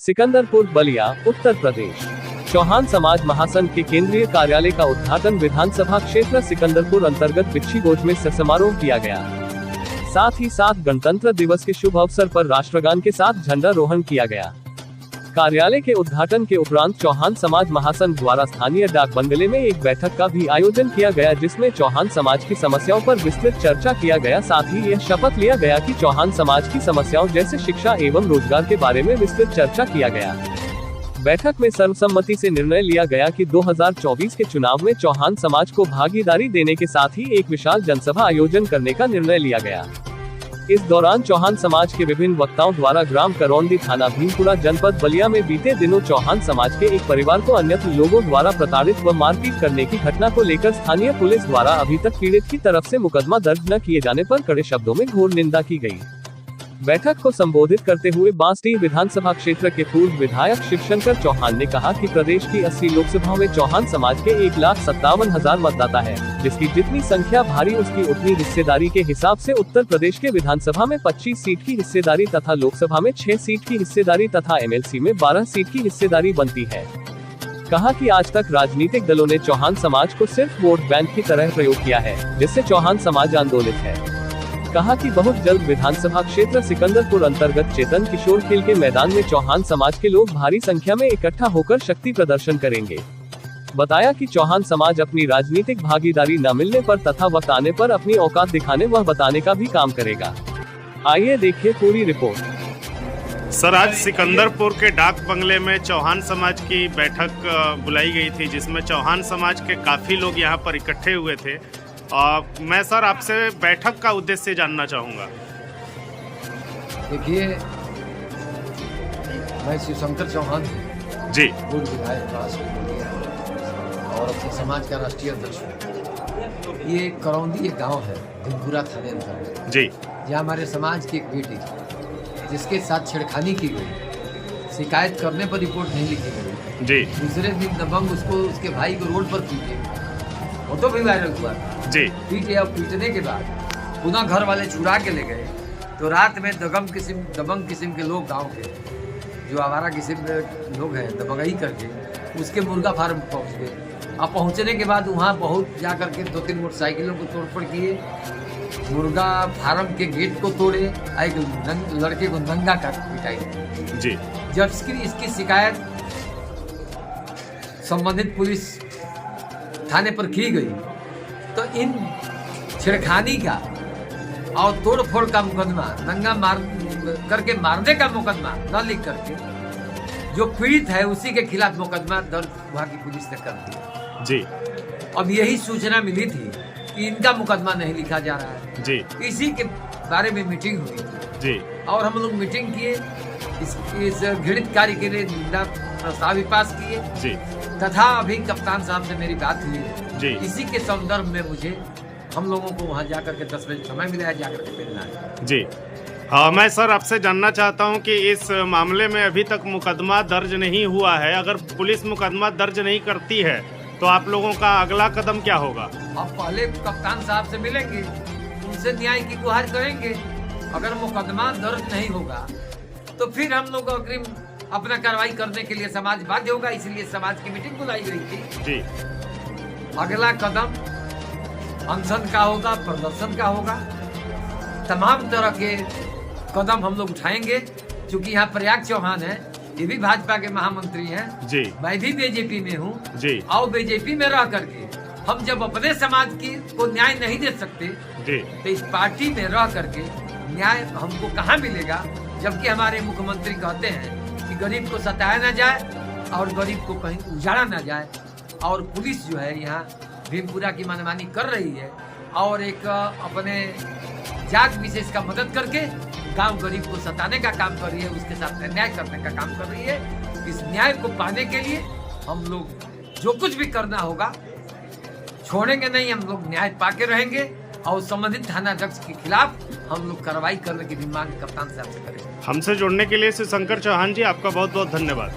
सिकंदरपुर बलिया उत्तर प्रदेश। चौहान समाज महासंघ के केंद्रीय कार्यालय का उद्घाटन विधानसभा क्षेत्र सिकंदरपुर अंतर्गत बिच्छीगोज में समारोह किया गया। साथ ही साथ गणतंत्र दिवस के शुभ अवसर पर राष्ट्रगान के साथ झंडारोहण किया गया। कार्यालय के उद्घाटन के उपरांत चौहान समाज महासंघ द्वारा स्थानीय डाक बंगले में एक बैठक का भी आयोजन किया गया, जिसमें चौहान समाज की समस्याओं पर विस्तृत चर्चा किया गया। साथ ही यह शपथ लिया गया कि चौहान समाज की समस्याओं जैसे शिक्षा एवं रोजगार के बारे में विस्तृत चर्चा किया गया। बैठक में सर्वसम्मति से निर्णय लिया गया कि 2024 के चुनाव में चौहान समाज को भागीदारी देने के साथ ही एक विशाल जनसभा आयोजन करने का निर्णय लिया गया। इस दौरान चौहान समाज के विभिन्न वक्ताओं द्वारा ग्राम करौंदी थाना भीमपुरा जनपद बलिया में बीते दिनों चौहान समाज के एक परिवार को अन्य लोगों द्वारा प्रताड़ित व मारपीट करने की घटना को लेकर स्थानीय पुलिस द्वारा अभी तक पीड़ित की तरफ से मुकदमा दर्ज न किए जाने पर कड़े शब्दों में घोर निंदा की गई। बैठक को संबोधित करते हुए बांसडीह विधानसभा क्षेत्र के पूर्व विधायक शिवशंकर चौहान ने कहा कि प्रदेश की 80 लोकसभाओं में चौहान समाज के 1,57,000 मतदाता है, जिसकी जितनी संख्या भारी उसकी उतनी हिस्सेदारी के हिसाब से उत्तर प्रदेश के विधानसभा में 25 सीट की हिस्सेदारी तथा लोकसभा में 6 सीट की हिस्सेदारी तथा एमएलसी में 12 सीट की हिस्सेदारी बनती है। कहा कि आज तक राजनीतिक दलों ने चौहान समाज को सिर्फ वोट बैंक की तरह प्रयोग किया है, जिससे चौहान समाज आंदोलित है। कहा कि बहुत जल्द विधानसभा क्षेत्र सिकंदरपुर अंतर्गत चेतन किशोर खेल के मैदान में चौहान समाज के लोग भारी संख्या में इकट्ठा होकर शक्ति प्रदर्शन करेंगे। बताया कि चौहान समाज अपनी राजनीतिक भागीदारी न मिलने पर तथा वक्त आने पर अपनी औकात दिखाने व बताने का भी काम करेगा। आइए देखिए पूरी रिपोर्ट। सर, आज सिकंदरपुर के डाक बंगले में चौहान समाज की बैठक बुलाई गई थी, जिसमें चौहान समाज के काफ़ी लोग यहाँ पर इकट्ठे हुए थे। मैं सर आपसे बैठक का उद्देश्य जानना चाहूँगा। देखिए, मैं शिवशंकर चौहान जी, पूर्व विधायक और अपने समाज का राष्ट्रीय अध्यक्ष हूँ। ये करौंदी एक गांव है भीमपुरा थाने अंतर्गत जी, जहाँ हमारे समाज की एक बेटी जिसके साथ छेड़खानी की गई, शिकायत करने पर रिपोर्ट नहीं लिखी गई जी, दूसरे दिन दबंग उसको उसके भाई को रोड पर पीटे, फोटो भी वायरल हुआ जी। पीटे और पीटने के बाद पुनः घर वाले छुड़ा के ले गए। तो रात में दबंग किस्म के लोग गांव के जो आवारा किस्म के लोग हैं, दबंगई करके उसके मुर्गा फार्म पहुंच गए। अब पहुंचने के बाद वहां बहुत जा करके 2-3 मोटरसाइकिलों को तोड़फोड़ किए, मुर्गा फार्म के गेट को तोड़े, एक लड़के को नंगा कर पिटाई जी। जब इसकी शिकायत संबंधित पुलिस थाने पर की गई तो इन छेड़खानी का और तोड़फोड़ का मुकदमा, नंगा करके मारने का मुकदमा न लिख करके जो पीड़ित है उसी के खिलाफ मुकदमा दर्ज वहाँ की पुलिस ने कर दिया जी। अब यही सूचना मिली थी कि इनका मुकदमा नहीं लिखा जा रहा है जी। इसी के बारे में मीटिंग हुई जी, और हम लोग मीटिंग किए, इस घृणित कार्य के लिए निंदा प्रस्ताव भी पास किए जी। तथा अभी कप्तान साहब से मेरी बात हुई है जी। इसी के संदर्भ में मुझे हम लोगों को वहाँ जाकर के 10 बजे समय मिला है, जाकर के मिलना है। जी हाँ, मैं सर आपसे जानना चाहता हूं कि इस मामले में अभी तक मुकदमा दर्ज नहीं हुआ है। अगर पुलिस मुकदमा दर्ज नहीं करती है तो आप लोगों का अगला कदम क्या होगा? अब पहले कप्तान साहब से मिलेंगे, उनसे न्याय की गुहार करेंगे। अगर मुकदमा दर्ज नहीं होगा तो फिर हम लोग अग्रिम अपना कार्रवाई करने के लिए समाज बाध्य होगा, इसलिए समाज की मीटिंग बुलाई गई थी। जी। अगला कदम अनशन का होगा, प्रदर्शन का होगा, तमाम तरह के कदम हम लोग उठाएंगे। क्योंकि यहाँ प्रयाग चौहान है, ये भी भाजपा के महामंत्री हैं जी। मैं भी बीजेपी में हूँ जी। और बीजेपी में रह करके हम जब अपने समाज की को न्याय नहीं दे सकते जी, तो इस पार्टी में रह करके न्याय हमको कहाँ मिलेगा? जबकि हमारे मुख्यमंत्री कहते हैं कि गरीब को सताया ना जाए और गरीब को कहीं उजाड़ा ना जाए। और पुलिस जो है यहाँ भीमपुरा की मनमानी कर रही है और एक अपने जात विशेष का मदद करके गांव गरीब को सताने का काम कर रही है, उसके साथ अन्याय करने का काम कर रही है। इस न्याय को पाने के लिए हम लोग जो कुछ भी करना होगा छोड़ेंगे नहीं, हम लोग न्याय पाके रहेंगे और संबंधित थानाध्यक्ष के खिलाफ हम लोग कार्रवाई करने की भी मांग कप्तान साहब से करेंगे। हमसे जुड़ने के लिए शिवशंकर चौहान जी, आपका बहुत बहुत धन्यवाद।